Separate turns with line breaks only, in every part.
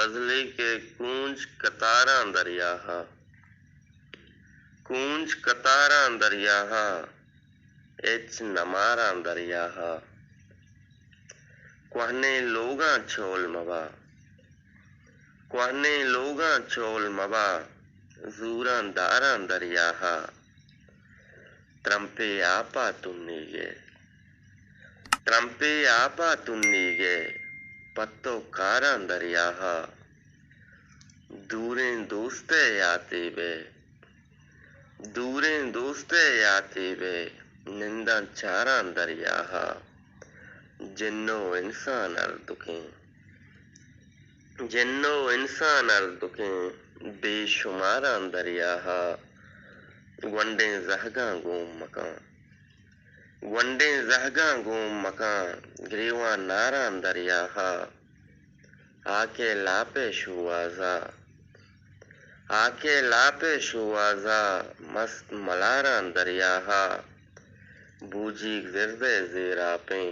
غزلے کے کونج قطاراں دریاہ، کونج قطاراں دریاہ، اچ نماراں دریاہ، کوہنے لوگاں چھول مبا، کوہنے لوگاں چھول مبا، زوراں داراں دریاہ، ترمپے آپا تنی گے، ترمپے آپا تنی گے، پتو کاراں دریاہ، دوریں دوستے آتے بے، دوریں دوستے آتے بے، ننداں چاراں دریاہ، جنو انسان اردکیں، جنو انسان اردکیں، بے شماراں دریاہ، گونڈیں زہگاں گوم مکاں، گونڈیں زہگاں گوم مکاں، گریواں ناراں دریاہ، آکے لاپے شوازا، آکے لاپے شوازا، مست ملاراں دریاہ، بوجیگ زردے زیراپیں،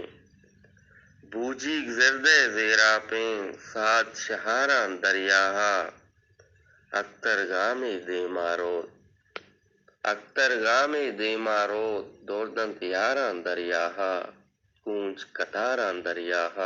بوجیگ زردے زیراپیں، سات شہاراں دریاہ، اکتر گامی دیمارو، اکتر گامی دیمارو، دوردن تیاراں دریاہ، کونج قطاراں دریاہ،